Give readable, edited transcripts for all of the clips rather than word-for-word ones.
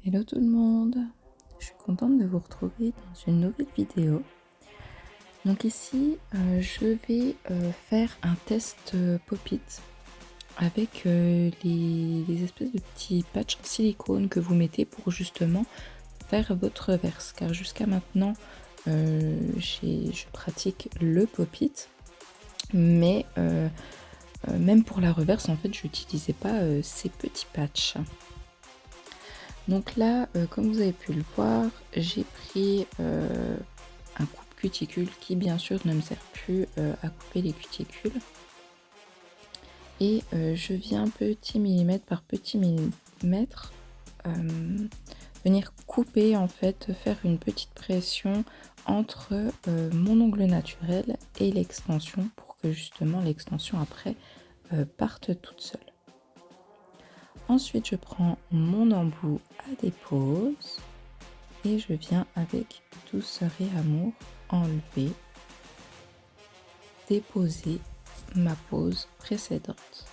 Hello tout le monde, je suis contente de vous retrouver dans une nouvelle vidéo. Donc ici, je vais faire un test pop-it avec les espèces de petits patchs en silicone que vous mettez pour justement faire votre reverse. Car jusqu'à maintenant, je pratique le pop-it, mais même pour la reverse, en fait, je n'utilisais pas ces petits patchs. Donc là, comme vous avez pu le voir, j'ai pris un coupe-cuticule qui bien sûr ne me sert plus à couper les cuticules. Et je viens petit millimètre par petit millimètre venir couper, en fait, faire une petite pression entre mon ongle naturel et l'extension pour que justement l'extension après parte toute seule. Ensuite, je prends mon embout à dépose et je viens avec douceur et amour enlever, déposer ma pose précédente.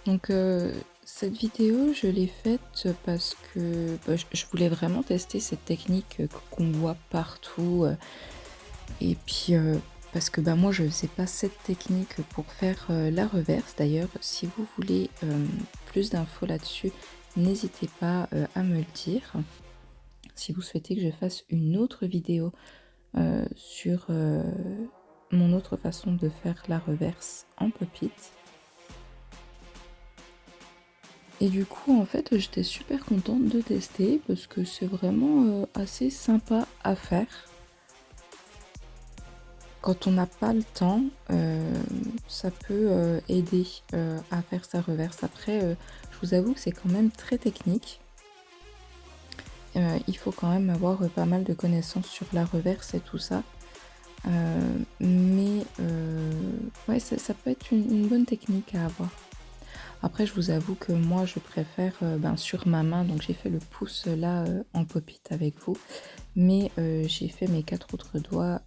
Donc cette vidéo, je l'ai faite parce que je voulais vraiment tester cette technique qu'on voit partout. Et puis parce que moi je ne faisais pas cette technique pour faire la reverse. D'ailleurs, si vous voulez plus d'infos là-dessus, n'hésitez pas à me le dire. Si vous souhaitez que je fasse une autre vidéo sur mon autre façon de faire la reverse en pop-it. Et du coup, en fait, j'étais super contente de tester parce que c'est vraiment assez sympa à faire. Quand on n'a pas le temps, ça peut aider à faire sa reverse. Après, je vous avoue que c'est quand même très technique. Il faut quand même avoir pas mal de connaissances sur la reverse et tout ça. Mais ouais, ça peut être une bonne technique à avoir. Après, je vous avoue que moi, je préfère sur ma main. Donc, j'ai fait le pouce là en pop-it avec vous. Mais j'ai fait mes 4 autres doigts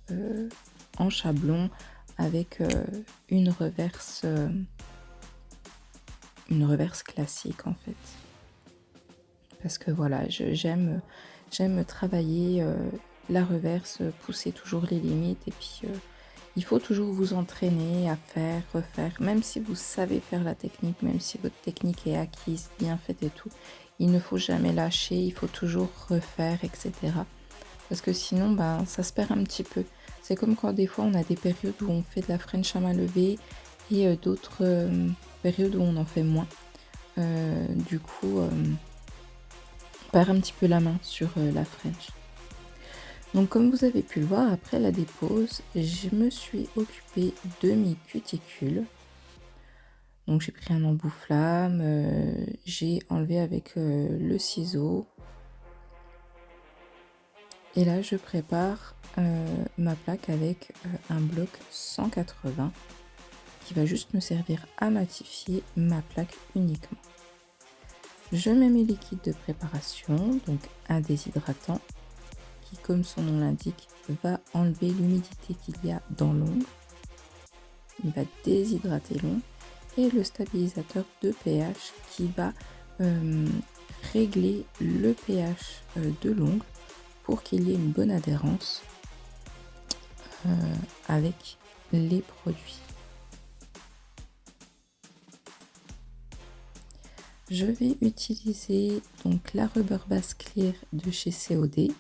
en chablon avec une reverse classique en fait. Parce que voilà, j'aime travailler la reverse, pousser toujours les limites. Et puis il faut toujours vous entraîner à faire, refaire. Même si vous savez faire la technique, même si votre technique est acquise, bien faite et tout, il ne faut jamais lâcher, il faut toujours refaire, etc. Parce que sinon, ça se perd un petit peu. C'est comme quand des fois on a des périodes où on fait de la French à main levée et d'autres périodes où on en fait moins. Du coup, on perd un petit peu la main sur la French. Donc comme vous avez pu le voir, après la dépose, je me suis occupée de mes cuticules. Donc j'ai pris un embout flamme, j'ai enlevé avec le ciseau. Et là, je prépare ma plaque avec un bloc 180 qui va juste me servir à matifier ma plaque uniquement. Je mets mes liquides de préparation, donc un déshydratant qui, comme son nom l'indique, va enlever l'humidité qu'il y a dans l'ongle. Il va déshydrater l'ongle. Et le stabilisateur de pH qui va régler le pH de l'ongle pour qu'il y ait une bonne adhérence avec les produits. Je vais utiliser donc la Rubber Base Clear de chez COD.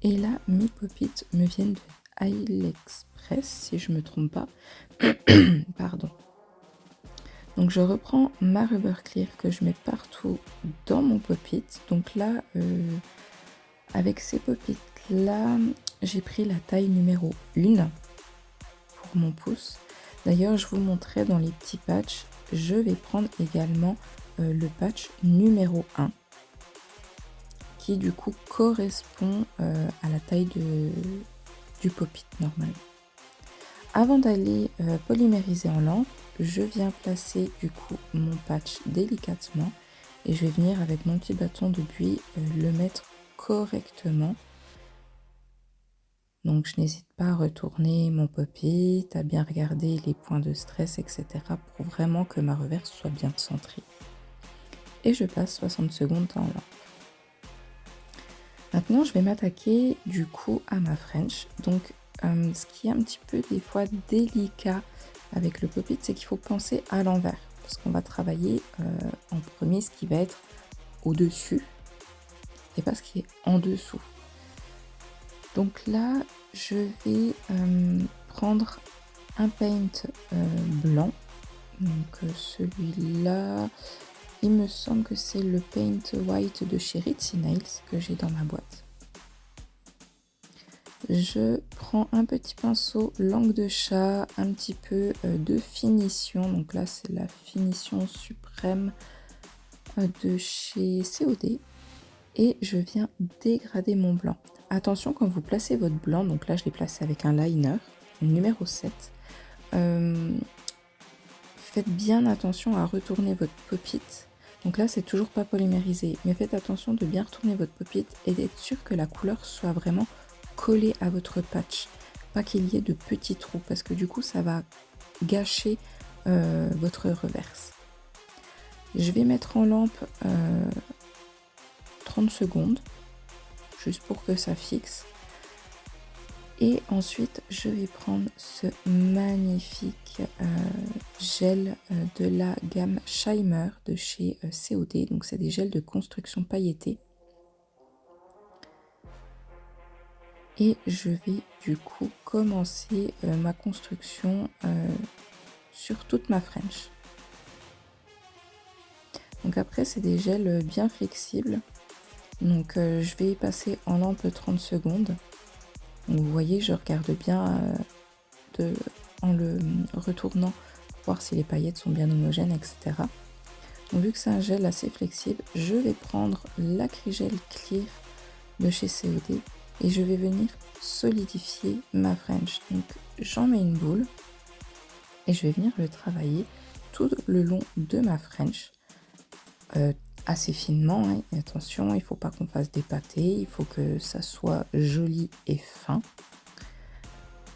Et là, mes pop-it me viennent de AliExpress, si je ne me trompe pas. Pardon. Donc je reprends ma Rubber Clear que je mets partout dans mon pop-it. Donc là, avec ces pop-it là, j'ai pris la taille numéro 1 pour mon pouce. D'ailleurs, je vous montrerai dans les petits patchs, je vais prendre également le patch numéro 1 qui du coup correspond à la taille du pop-it normal. Avant d'aller polymériser en lampe, je viens placer du coup mon patch délicatement et je vais venir avec mon petit bâton de buis le mettre correctement Donc je n'hésite pas à retourner mon pop-it, à bien regarder les points de stress, etc. pour vraiment que ma reverse soit bien centrée. Et je passe 60 secondes en lampe. Maintenant, je vais m'attaquer du coup à ma French. Donc, ce qui est un petit peu des fois délicat avec le pop-it, c'est qu'il faut penser à l'envers. Parce qu'on va travailler en premier ce qui va être au-dessus et pas ce qui est en dessous. Donc là, je vais prendre un paint blanc. Donc celui-là, il me semble que c'est le paint white de chez Ritzy Nails que j'ai dans ma boîte. Je prends un petit pinceau langue de chat, un petit peu de finition. Donc là, c'est la finition suprême de chez COD. Et je viens dégrader mon blanc. Attention quand vous placez votre blanc, donc là je l'ai placé avec un liner, numéro 7. Faites bien attention à retourner votre pop-it. Donc là c'est toujours pas polymérisé, mais faites attention de bien retourner votre pop-it et d'être sûr que la couleur soit vraiment collée à votre patch. Pas qu'il y ait de petits trous, parce que du coup ça va gâcher votre reverse. Je vais mettre en lampe 30 secondes, juste pour que ça fixe. Et ensuite, je vais prendre ce magnifique gel de la gamme Shimer de chez COD. Donc, c'est des gels de construction pailletée. Et je vais du coup commencer ma construction sur toute ma French. Donc après, c'est des gels bien flexibles. Donc, je vais y passer en lampe 30 secondes. Donc vous voyez, je regarde bien en le retournant pour voir si les paillettes sont bien homogènes, etc. Donc vu que c'est un gel assez flexible, je vais prendre l'acrygel Clear de chez COD et je vais venir solidifier ma French. Donc j'en mets une boule et je vais venir le travailler tout le long de ma French. Assez finement, hein. Et attention, il ne faut pas qu'on fasse des pâtés, il faut que ça soit joli et fin.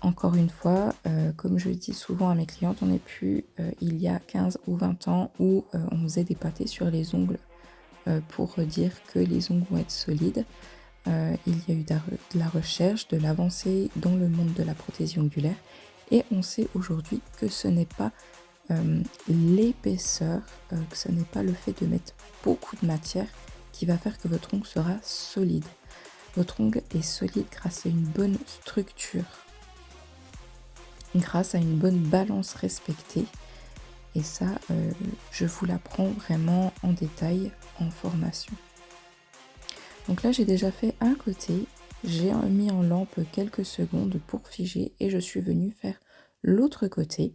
Encore une fois, comme je le dis souvent à mes clientes, on n'est plus il y a 15 ou 20 ans où on faisait des pâtés sur les ongles pour dire que les ongles vont être solides. Il y a eu de la recherche, de l'avancée dans le monde de la prothésie ongulaire et on sait aujourd'hui que ce n'est pas l'épaisseur, que ce n'est pas le fait de mettre beaucoup de matière qui va faire que votre ongle sera solide. Votre ongle est solide grâce à une bonne structure, grâce à une bonne balance respectée. Et ça, je vous l'apprends vraiment en détail en formation. Donc là, j'ai déjà fait un côté, j'ai mis en lampe quelques secondes pour figer et je suis venue faire l'autre côté.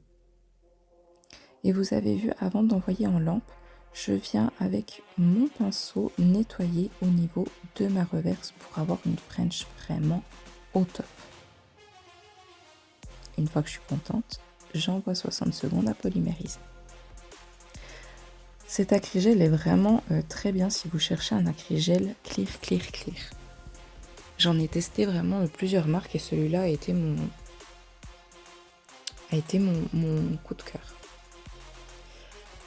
Et vous avez vu, avant d'envoyer en lampe, je viens avec mon pinceau nettoyer au niveau de ma reverse pour avoir une French vraiment au top. Une fois que je suis contente, j'envoie 60 secondes à polymériser. Cet acrygel est vraiment très bien si vous cherchez un acrygel clear. J'en ai testé vraiment plusieurs marques et celui-là a été mon coup de cœur.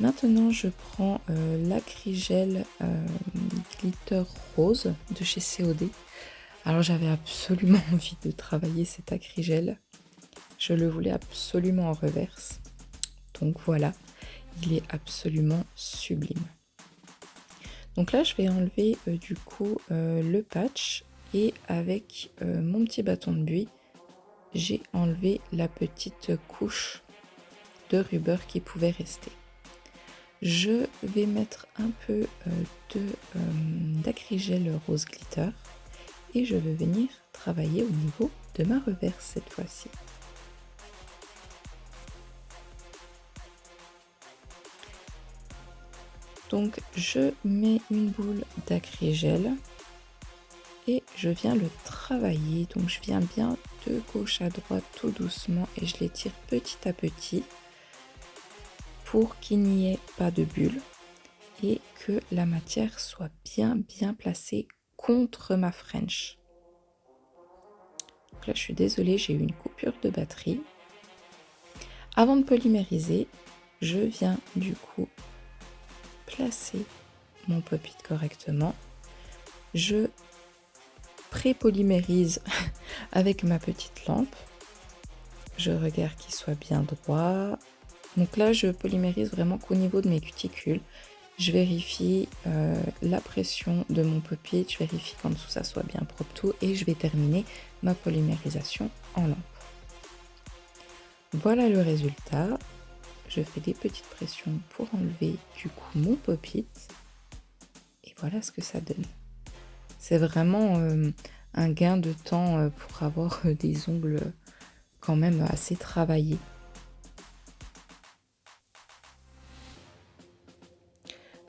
Maintenant, je prends l'acrygel glitter rose de chez COD. Alors, j'avais absolument envie de travailler cet acrygel. Je le voulais absolument en reverse. Donc voilà, il est absolument sublime. Donc là, je vais enlever du coup le patch et avec mon petit bâton de buis, j'ai enlevé la petite couche de rubber qui pouvait rester. Je vais mettre un peu d'acrygel rose glitter et je vais venir travailler au niveau de ma reverse cette fois-ci. Donc je mets une boule d'acrygel et je viens le travailler. Donc je viens bien de gauche à droite tout doucement et je l'étire petit à petit pour qu'il n'y ait pas de bulle et que la matière soit bien placée contre ma French. Donc là, je suis désolée, j'ai eu une coupure de batterie. Avant de polymériser, je viens du coup placer mon pop-it correctement. Je pré-polymérise avec ma petite lampe. Je regarde qu'il soit bien droit. Donc là, je polymérise vraiment qu'au niveau de mes cuticules. Je vérifie la pression de mon pop-it, je vérifie qu'en dessous ça soit bien propre tout et je vais terminer ma polymérisation en lampe. Voilà le résultat. Je fais des petites pressions pour enlever du coup mon pop-it et voilà ce que ça donne. C'est vraiment un gain de temps pour avoir des ongles quand même assez travaillés.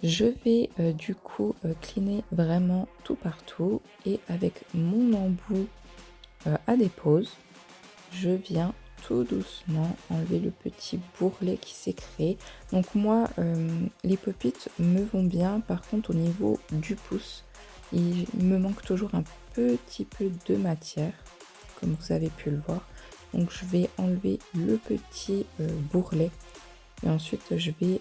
Je vais du coup cleaner vraiment tout partout et avec mon embout à dépose, je viens tout doucement enlever le petit bourrelet qui s'est créé. Donc moi, les pop-it me vont bien, par contre au niveau du pouce, il me manque toujours un petit peu de matière, comme vous avez pu le voir. Donc je vais enlever le petit bourrelet et ensuite je vais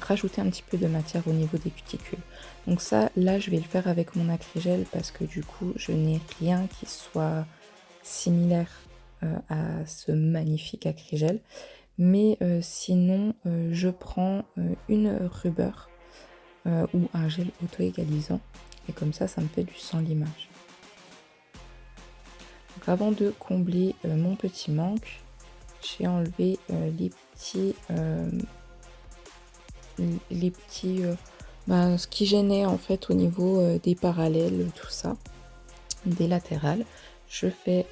rajouter un petit peu de matière au niveau des cuticules. Donc ça, là, je vais le faire avec mon acrygel parce que du coup, je n'ai rien qui soit similaire à ce magnifique acrygel. Mais sinon, je prends une rubber ou un gel auto-égalisant et comme ça me fait du sans limage. Donc avant de combler mon petit manque, j'ai enlevé les petits ce qui gênait en fait au niveau des parallèles, tout ça, des latérales. Je fais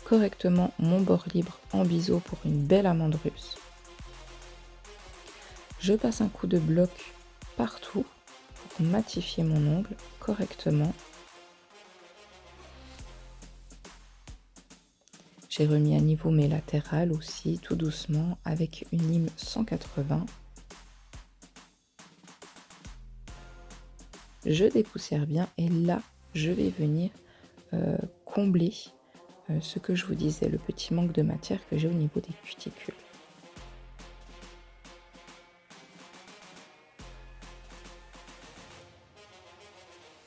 correctement mon bord libre en biseau pour une belle amande russe. Je passe un coup de bloc partout pour matifier mon ongle correctement. J'ai remis à niveau mes latérales aussi, tout doucement, avec une lime 180. Je dépoussière bien et là, je vais venir combler ce que je vous disais, le petit manque de matière que j'ai au niveau des cuticules.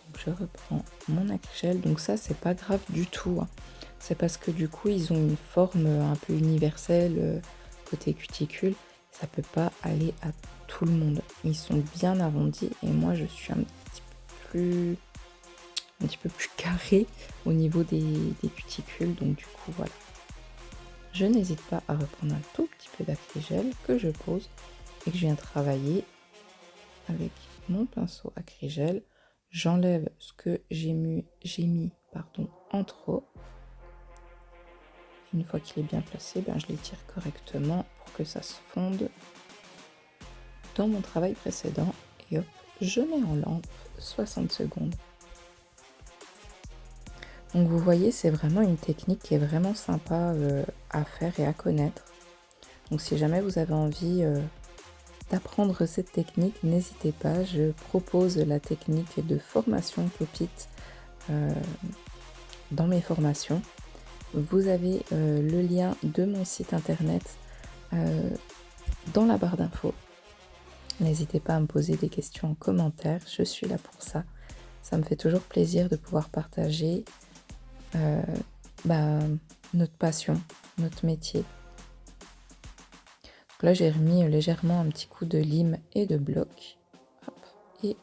Donc je reprends mon acrygel, donc ça c'est pas grave du tout, hein. C'est parce que du coup ils ont une forme un peu universelle côté cuticule, ça peut pas aller à tout le monde. Ils sont bien arrondis et moi je suis un petit peu plus carré au niveau des cuticules, donc du coup voilà. Je n'hésite pas à reprendre un tout petit peu d'acrygel que je pose et que je viens travailler avec mon pinceau acrygel. J'enlève ce que j'ai mis en trop. Une fois qu'il est bien placé, je l'étire correctement pour que ça se fonde dans mon travail précédent. Et hop, je mets en lampe 60 secondes. Donc vous voyez, c'est vraiment une technique qui est vraiment sympa à faire et à connaître. Donc si jamais vous avez envie d'apprendre cette technique, n'hésitez pas. Je propose la technique de formation pop-it dans mes formations. Vous avez le lien de mon site internet dans la barre d'infos. N'hésitez pas à me poser des questions en commentaire, je suis là pour ça. Ça me fait toujours plaisir de pouvoir partager notre passion, notre métier. Donc là, j'ai remis légèrement un petit coup de lime et de bloc. Hop, et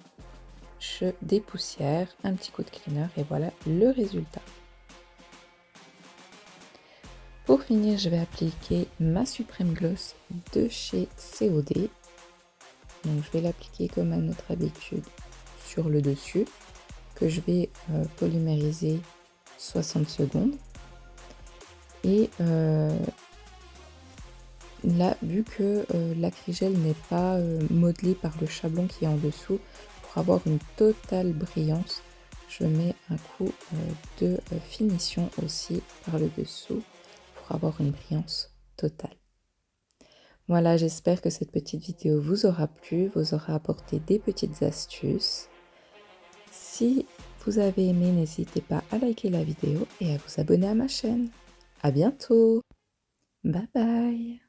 je dépoussière, un petit coup de cleaner et voilà le résultat. Pour finir, je vais appliquer ma Supreme Gloss de chez COD. Donc je vais l'appliquer comme à notre habitude sur le dessus, que je vais polymériser 60 secondes. Et là, vu que l'acrygel n'est pas modelé par le chablon qui est en dessous, pour avoir une totale brillance, je mets un coup de finition aussi par le dessous pour avoir une brillance totale. Voilà, j'espère que cette petite vidéo vous aura plu, vous aura apporté des petites astuces. Si vous avez aimé, n'hésitez pas à liker la vidéo et à vous abonner à ma chaîne. À bientôt. Bye bye.